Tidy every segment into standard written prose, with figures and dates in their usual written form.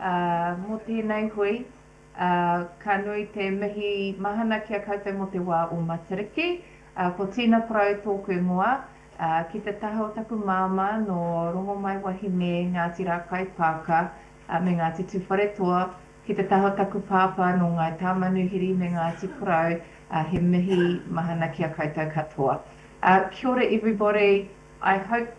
Mō tēnei hui, ka nui te mihi mahana kia koutou mo te wā o Matariki. Ko tīna parau tōku ingoa, ki te taha o taku māma no rongo mai wahine Ngāti Rā Kaipāka me Ngāti Tuwharetoa, ki te taha o taku pāpā no Ngai Tāmanuhiri me Ngāti Porou, he mihi mahana kia koutou katoa. Kia ora everybody, I hope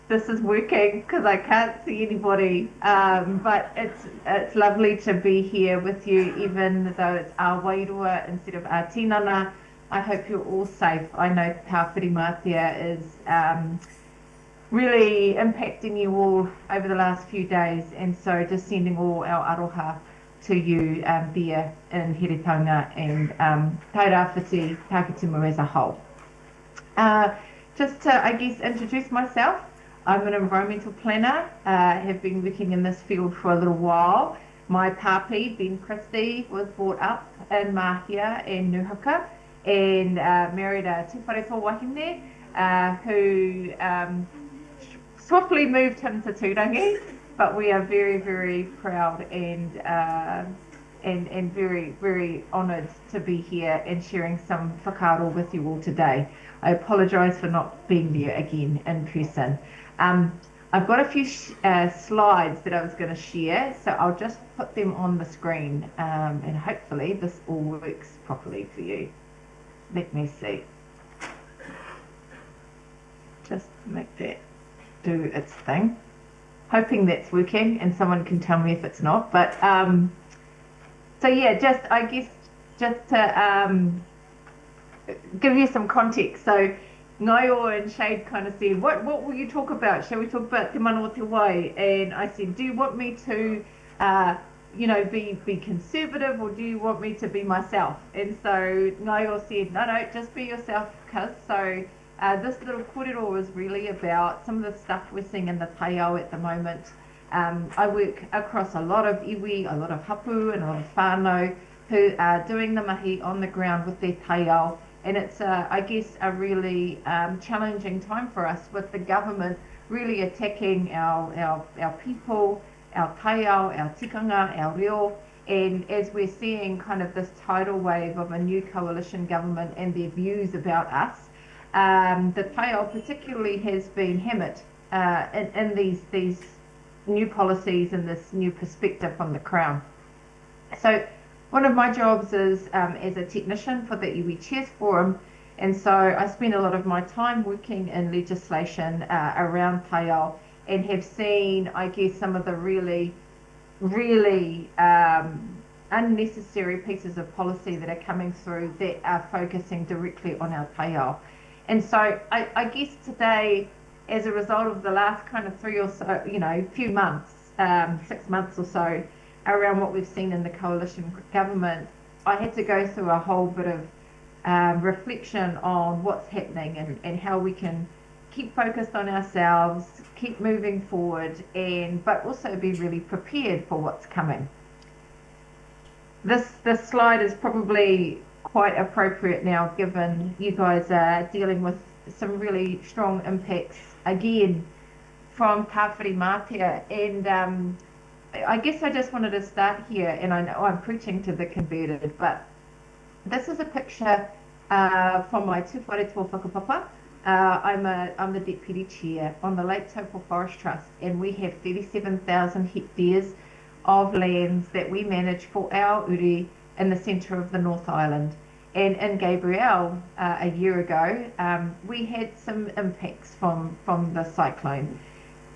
this is working because I can't see anybody, but it's lovely to be here with you, even though it's our wairua instead of our tinana. I hope you're all safe. I know Tāwhiri Mātea is really impacting you all over the last few days, and so just sending all our aroha to you there in Heretaunga and Tairāwhiti, Takitimu as a whole. Just to, I guess, introduce myself. I'm an environmental planner, have been working in this field for a little while. My papi, Ben Christie, was brought up in Mahia and Nuhaka and married a Tuwharetoa wahine who swiftly moved him to Tūrangi, but we are very, very proud and very, very honoured to be here and sharing some whakaaro with you all today. I apologise for not being there again in person. I've got a few slides that I was going to share, so I'll just put them on the screen and hopefully this all works properly for you. Let me see. Just make that do its thing. Hoping that's working and someone can tell me if it's not. But so yeah, just I guess just to give you some context. So Ngaio and Shade kind of said, what will you talk about? Shall we talk about Te Mana o Te Wai? And I said, do you want me to, be conservative, or do you want me to be myself? And so Ngaio said, no, just be yourself, cuz. So this little kōrero is really about some of the stuff we're seeing in the taiao at the moment. I work across a lot of iwi, a lot of hapu, and a lot of whānau who are doing the mahi on the ground with their taiao. And it's, I guess, a really challenging time for us with the government really attacking our people, our taiao, our tikanga, our reo. And as we're seeing kind of this tidal wave of a new coalition government and their views about us, the taiao particularly has been hammered in these new policies and this new perspective from the Crown. So one of my jobs is as a technician for the Iwi Chairs Forum, and so I spend a lot of my time working in legislation around taiao and have seen, I guess, some of the really unnecessary pieces of policy that are coming through that are focusing directly on our taiao. And so I guess today, as a result of the last kind of few months, 6 months or so, around what we've seen in the coalition government, I had to go through a whole bit of reflection on what's happening and how we can keep focused on ourselves, keep moving forward, but also be really prepared for what's coming. This slide is probably quite appropriate now, given you guys are dealing with some really strong impacts again from Tāwhiri Mātea, and I guess I just wanted to start here, and I know I'm preaching to the converted, but this is a picture from my Tuwharetoa whakapapa. I'm the deputy chair on the Lake Taupo Forest Trust, and we have 37,000 hectares of lands that we manage for our uri in the centre of the North Island. And in Gabrielle a year ago, we had some impacts from the cyclone.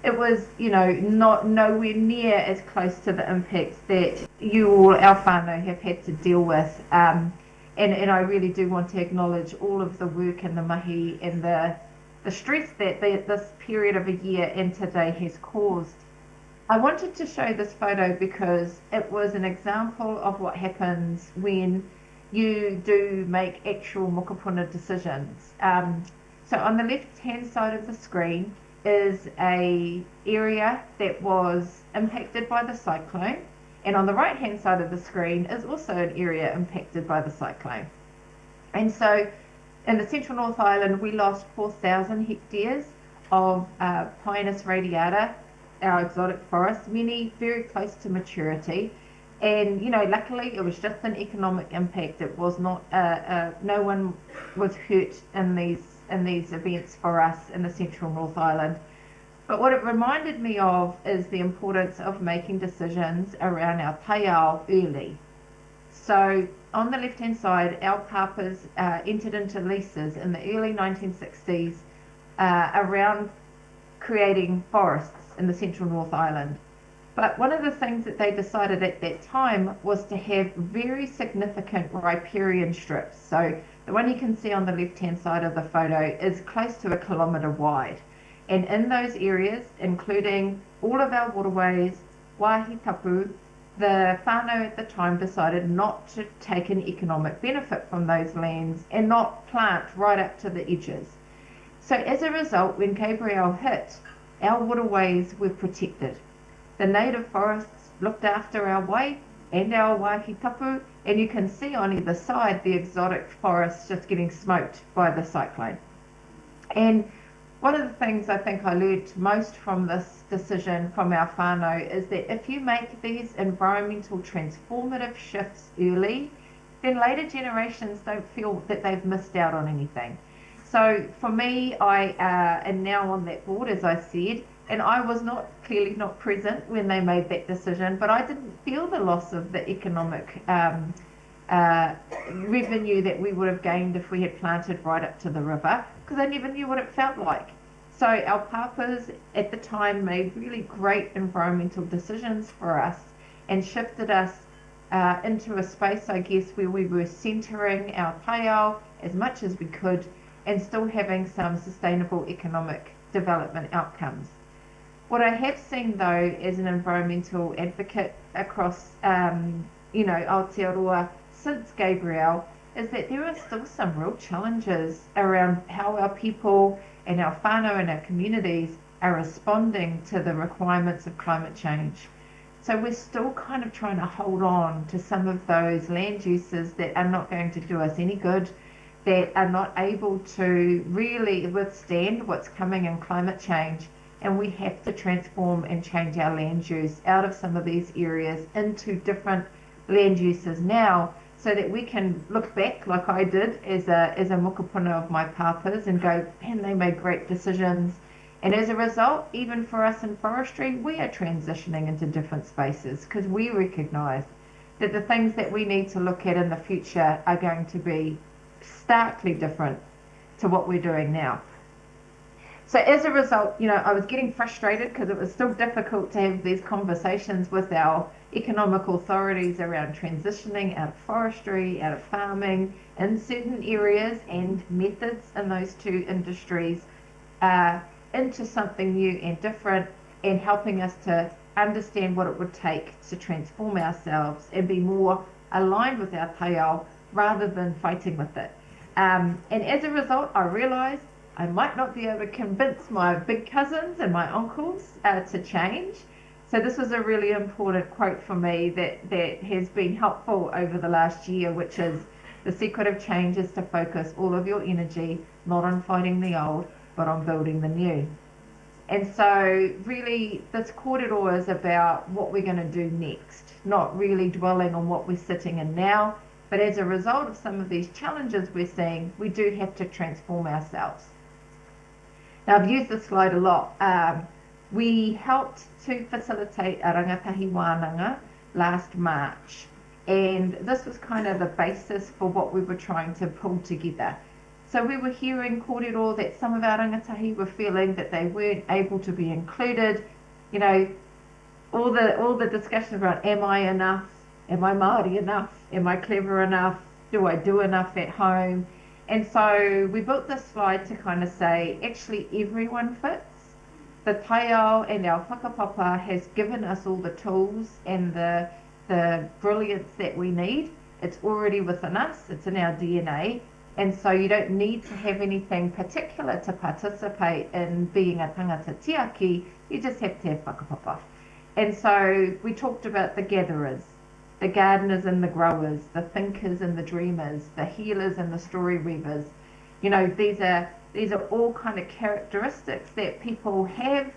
It was, not nowhere near as close to the impacts that you all, our whānau, have had to deal with. And I really do want to acknowledge all of the work and the mahi and the stress that this period of a year and today has caused. I wanted to show this photo because it was an example of what happens when you do make actual mokopuna decisions. So on the left-hand side of the screen is a area that was impacted by the cyclone, and on the right-hand side of the screen is also an area impacted by the cyclone. And so in the central North Island, we lost 4,000 hectares of Pinus radiata our exotic forests, many very close to maturity. And luckily it was just an economic impact. It was not no one was hurt in these events for us in the central North Island. But what it reminded me of is the importance of making decisions around our taiao early. So on the left-hand side, our papas entered into leases in the early 1960s around creating forests in the central North Island. But one of the things that they decided at that time was to have very significant riparian strips. So the one you can see on the left-hand side of the photo is close to 1 kilometre wide. And in those areas, including all of our waterways, wāhi tapu, the whānau at the time decided not to take an economic benefit from those lands and not plant right up to the edges. So as a result, when Gabrielle hit, our waterways were protected. The native forests looked after our wai and our wāhi tapu, and you can see on either side the exotic forests just getting smoked by the cyclone. And one of the things I think I learned most from this decision from our whānau is that if you make these environmental transformative shifts early, then later generations don't feel that they've missed out on anything. So for me, I am now on that board, as I said, and I was clearly not present when they made that decision, but I didn't feel the loss of the economic revenue that we would have gained if we had planted right up to the river, because I never knew what it felt like. So our papas at the time made really great environmental decisions for us and shifted us into a space, I guess, where we were centering our taiao as much as we could and still having some sustainable economic development outcomes. What I have seen, though, as an environmental advocate across, Aotearoa since Gabrielle, is that there are still some real challenges around how our people and our whānau and our communities are responding to the requirements of climate change. So we're still kind of trying to hold on to some of those land uses that are not going to do us any good, that are not able to really withstand what's coming in climate change. And we have to transform and change our land use out of some of these areas into different land uses now, so that we can look back like I did as a mokopuna of my papas and go, man, they made great decisions. And as a result, even for us in forestry, we are transitioning into different spaces because we recognise that the things that we need to look at in the future are going to be starkly different to what we're doing now. So as a result, I was getting frustrated because it was still difficult to have these conversations with our economic authorities around transitioning out of forestry, out of farming in certain areas and methods in those two industries into something new and different, and helping us to understand what it would take to transform ourselves and be more aligned with our taiao rather than fighting with it. And as a result, I realised I might not be able to convince my big cousins and my uncles to change. So this was a really important quote for me that has been helpful over the last year, which is, the secret of change is to focus all of your energy not on fighting the old, but on building the new. And so really this corridor is about what we're going to do next, not really dwelling on what we're sitting in now, but as a result of some of these challenges we're seeing, we do have to transform ourselves. Now, I've used this slide a lot. We helped to facilitate a rangatahi wānanga last March, and this was kind of the basis for what we were trying to pull together. So we were hearing kōrero that some of our rangatahi were feeling that they weren't able to be included. All the discussion around, am I enough? Am I Māori enough? Am I clever enough? Do I do enough at home? And so we built this slide to kind of say, actually everyone fits. The taiao and our whakapapa has given us all the tools and the brilliance that we need. It's already within us, it's in our DNA. And so you don't need to have anything particular to participate in being a tangata tiaki, you just have to have whakapapa. And so we talked about the gatherers, the gardeners and the growers, the thinkers and the dreamers, the healers and the story weavers. These are all kind of characteristics that people have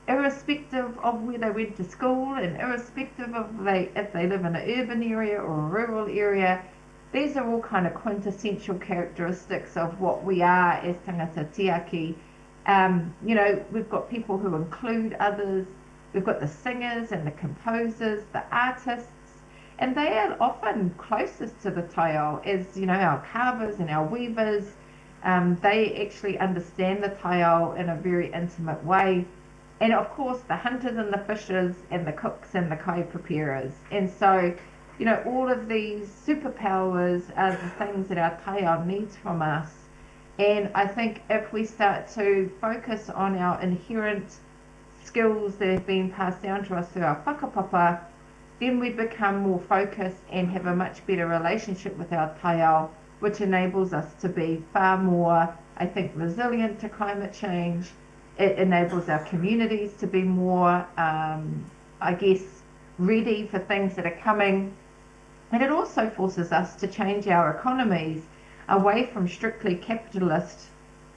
irrespective of where they went to school and irrespective of if they live in an urban area or a rural area. These are all kind of quintessential characteristics of what we are as tangata tiaki. We've got people who include others. We've got the singers and the composers, the artists, and they are often closest to the taiao as, our carvers and our weavers. They actually understand the taiao in a very intimate way. And of course, the hunters and the fishers and the cooks and the kai preparers. And so, all of these superpowers are the things that our taiao needs from us. And I think if we start to focus on our inherent skills that have been passed down to us through our whakapapa, then we become more focused and have a much better relationship with our taiao, which enables us to be far more, I think, resilient to climate change. It enables our communities to be more, ready for things that are coming. And it also forces us to change our economies away from strictly capitalist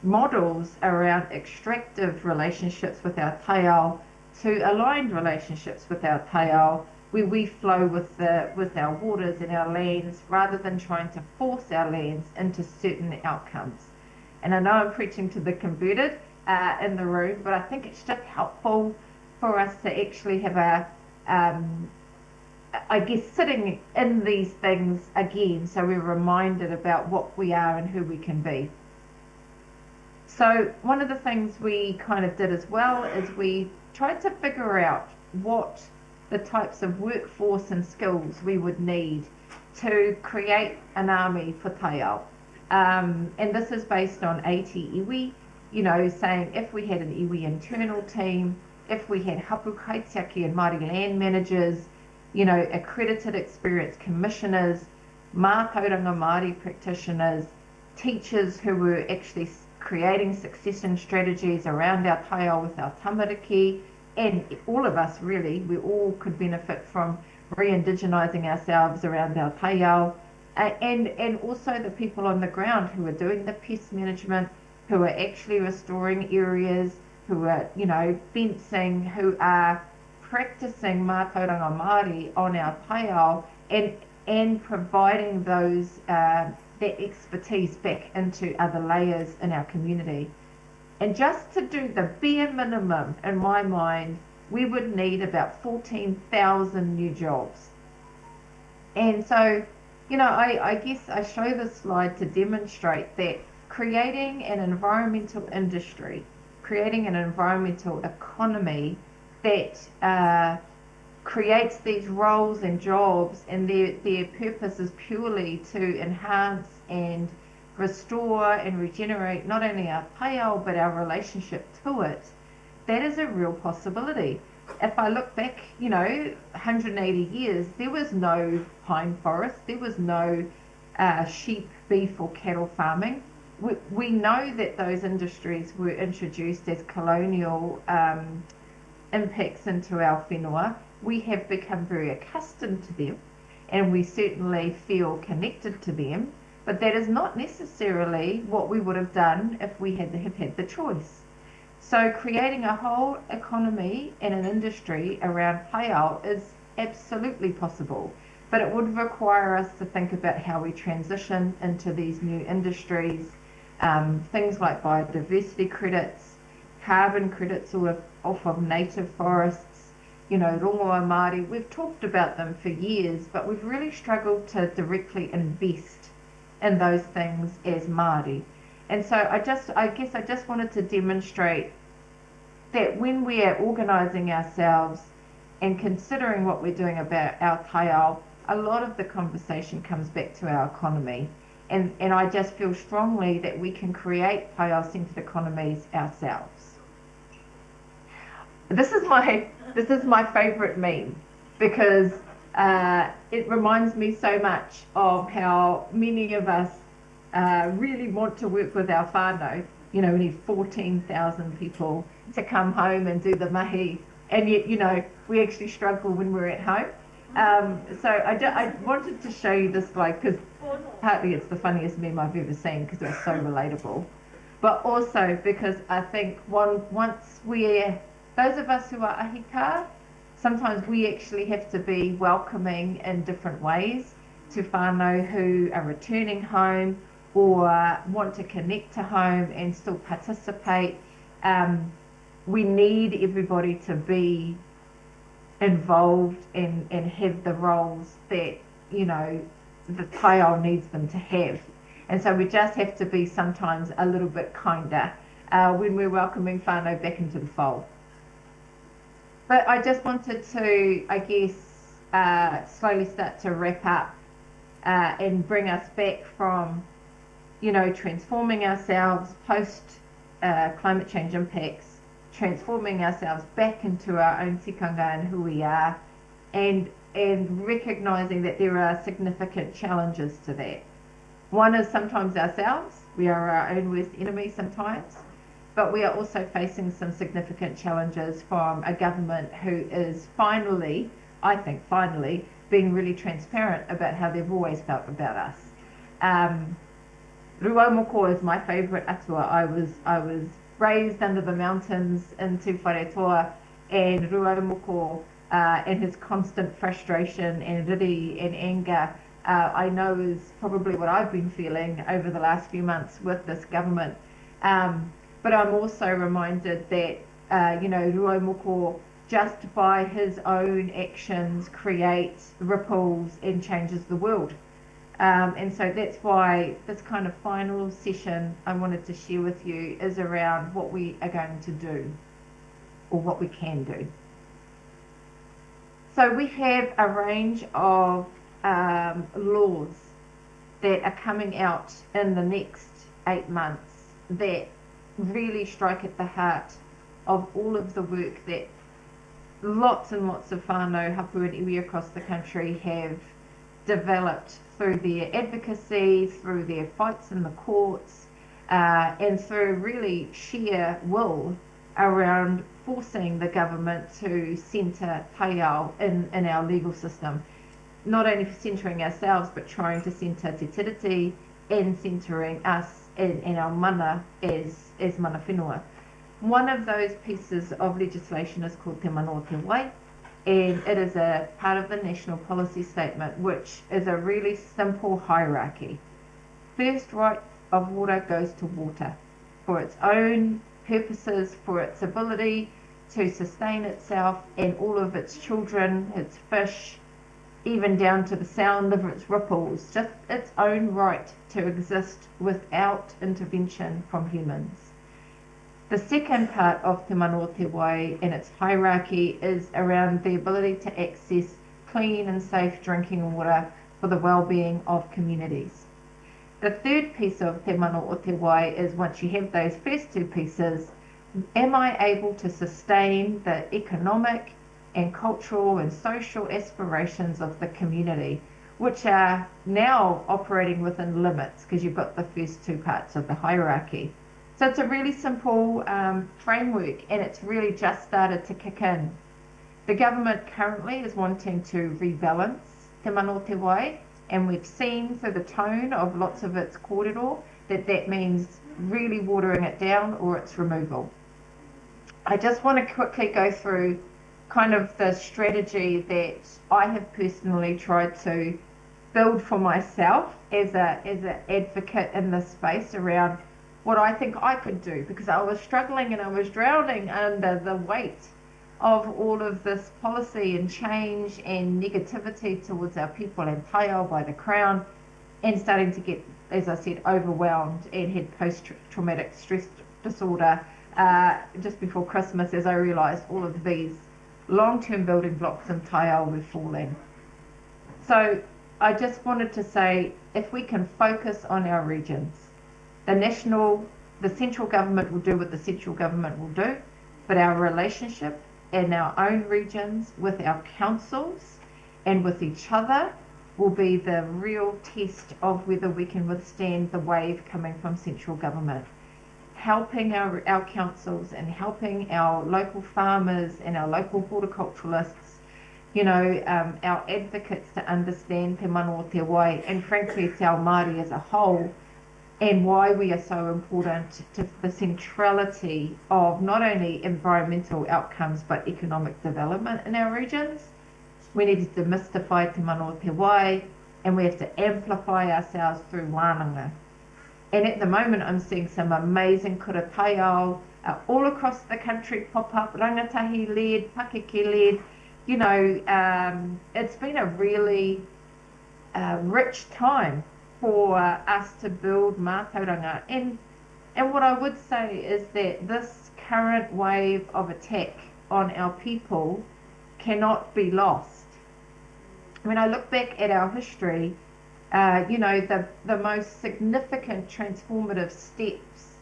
models around extractive relationships with our taiao to aligned relationships with our taiao, where we flow with our waters and our lands rather than trying to force our lands into certain outcomes. And I know I'm preaching to the converted in the room, but I think it's just helpful for us to actually have sitting in these things again, so we're reminded about what we are and who we can be. So one of the things we kind of did as well is we tried to figure out what the types of workforce and skills we would need to create an army for taiao. And this is based on 80 iwi, saying if we had an iwi internal team, if we had hapu kaitiaki and Māori land managers, accredited experienced commissioners, mātauranga Māori practitioners, teachers who were actually creating succession strategies around our taiao with our tamariki, and all of us really, we all could benefit from re-indigenizing ourselves around our taiao, and also the people on the ground who are doing the pest management, who are actually restoring areas, who are, fencing, who are practicing mātauranga Māori on our taiao and providing that expertise back into other layers in our community. And just to do the bare minimum, in my mind, we would need about 14,000 new jobs. And so, I guess I show this slide to demonstrate that creating an environmental industry, creating an environmental economy that creates these roles and jobs, and their purpose is purely to enhance and restore and regenerate not only our taiao but our relationship to it, that is a real possibility. If I look back, 180 years, there was no pine forest, there was no sheep, beef or cattle farming. We know that those industries were introduced as colonial impacts into our whenua. We have become very accustomed to them and we certainly feel connected to them, but that is not necessarily what we would have done if we had the choice. So creating a whole economy and an industry around taiao is absolutely possible, but it would require us to think about how we transition into these new industries, things like biodiversity credits, carbon credits off of native forests, rongoa Māori. We've talked about them for years, but we've really struggled to directly invest in those things as Māori. And so I guess I just wanted to demonstrate that when we are organising ourselves and considering what we're doing about our taiao, a lot of the conversation comes back to our economy. And I just feel strongly that we can create taiao-centred economies ourselves. This is my favourite meme because it reminds me so much of how many of us really want to work with our whānau. We need 14,000 people to come home and do the mahi, and yet, we actually struggle when we're at home. So I wanted to show you this slide because partly it's the funniest meme I've ever seen because it's so relatable, but also because I think once we're those of us who are ahika, sometimes we actually have to be welcoming in different ways to whānau who are returning home or want to connect to home and still participate. We need everybody to be involved and have the roles that, you know, the taiao needs them to have. And so we just have to be sometimes a little bit kinder when we're welcoming whānau back into the fold. But I just wanted to, I guess, slowly start to wrap up and bring us back from, you know, transforming ourselves post climate change impacts, transforming ourselves back into our own tikanga and who we are, and recognising that there are significant challenges to that. One is sometimes ourselves. We are our own worst enemy sometimes, but we are also facing some significant challenges from a government who is finally, I think finally, being really transparent about how they've always felt about us. Ruaumoko is my favourite atua. I was raised under the mountains in Te Wharetoa, and Ruaumoko and his constant frustration and riri and anger, I know is probably what I've been feeling over the last few months with this government. But I'm also reminded that, you know, Ruaumoko, just by his own actions, creates ripples and changes the world. And so that's why this kind of final session I wanted to share with you is around what we are going to do, or what we can do. So we have a range of laws that are coming out in the next 8 months that really strike at the heart of all of the work that lots and lots of whānau, hapu and iwi across the country have developed through their advocacy, through their fights in the courts, and through really sheer will around forcing the government to centre taiao in our legal system. Not only for centering ourselves, but trying to centre te tiriti and centering us and our mana as mana whenua. One of those pieces of legislation is called Te Mano o Te Wai, and it is a part of the National Policy Statement, which is a really simple hierarchy. First right of water goes to water for its own purposes, for its ability to sustain itself and all of its children, its fish, even down to the sound of its ripples, just its own right to exist without intervention from humans. The second part of Te Mano o Te Wai and its hierarchy is around the ability to access clean and safe drinking water for the well-being of communities. The third piece of Te Mano o Te Wai is, once you have those first two pieces, am I able to sustain the economic and cultural and social aspirations of the community, which are now operating within limits because you've got the first two parts of the hierarchy. So it's a really simple framework, and it's really just started to kick in. The government currently is wanting to rebalance Te Mano o Te Wai, and we've seen through the tone of lots of its kōrero that means really watering it down or its removal. I just want to quickly go through kind of the strategy that I have personally tried to build for myself as an advocate in this space around what I think I could do, because I was struggling and I was drowning under the weight of all of this policy and change and negativity towards our people and taiao by the Crown, and starting to get, as I said, overwhelmed and had post-traumatic stress disorder just before Christmas, as I realised all of these long-term building blocks in taiao were falling. So I just wanted to say, if we can focus on our regions, the central government will do what the central government will do, but our relationship in our own regions with our councils and with each other will be the real test of whether we can withstand the wave coming from central government. Helping our councils and helping our local farmers and our local horticulturalists, you know, our advocates to understand Te Mano o Te Wai, and frankly Te Ao Māori as a whole, and why we are so important to the centrality of not only environmental outcomes but economic development in our regions. We need to demystify te mano o te wai, and we have to amplify ourselves through wānanga. And at the moment, I'm seeing some amazing kura taiao all across the country pop up, rangatahi-led, pakeke-led. You know, it's been a really rich time for us to build mātauranga. And what I would say is that this current wave of attack on our people cannot be lost. When I look back at our history, you know, the most significant transformative steps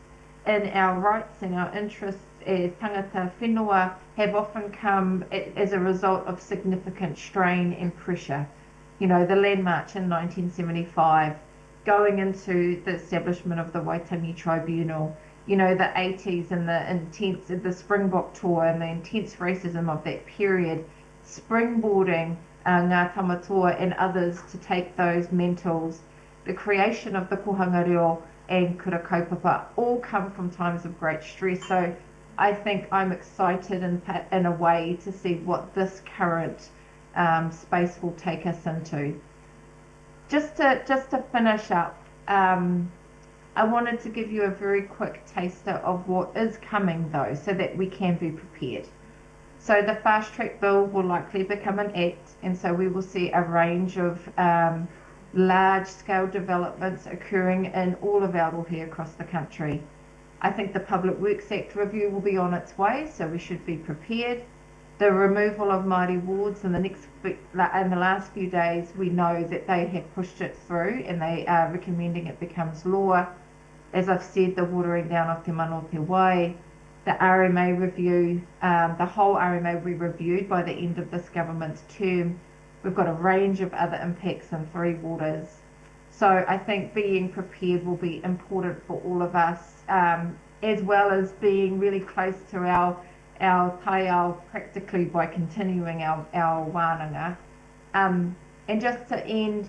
in our rights and our interests as tangata whenua have often come as a result of significant strain and pressure. You know, the Land March in 1975, going into the establishment of the Waitangi Tribunal, you know, the 80s and the Springbok tour and the intense racism of that period, springboarding ngā tamatoa and others to take those mantles, the creation of the kohanga reo and kura kaupapa, all come from times of great stress. So I think I'm excited in a way to see what this current space will take us into. Just to finish up, I wanted to give you a very quick taster of what is coming though, so that we can be prepared. So the fast track bill will likely become an act, and so we will see a range of large scale developments occurring in all of Aotearoa across the country. I think the Public Works Act review will be on its way, so we should be prepared. The removal of Māori wards in the last few days, we know that they have pushed it through and they are recommending it becomes law. As I've said, the watering down of te mano o te wai, the RMA review, the whole RMA will be reviewed by the end of this government's term. We've got a range of other impacts in Three Waters. So I think being prepared will be important for all of us, as well as being really close to our taiao practically by continuing our wānanga. And just to end,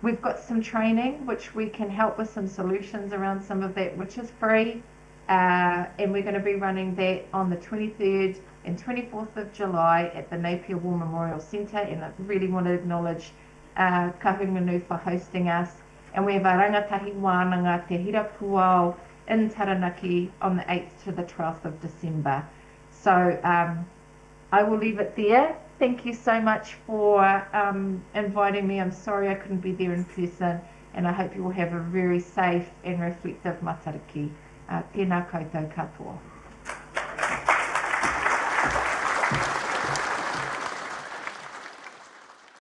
we've got some training which we can help with some solutions around some of that which is free. And we're going to be running that on the 23rd and 24th of July at the Napier War Memorial Centre, and I really want to acknowledge Kahungunu for hosting us. And we have a rangatahi wānanga te hira puao in Taranaki on the 8th to the 12th of December. So I will leave it there. Thank you so much for inviting me. I'm sorry I couldn't be there in person, and I hope you will have a very safe and reflective matariki. Tēnā koutou katoa.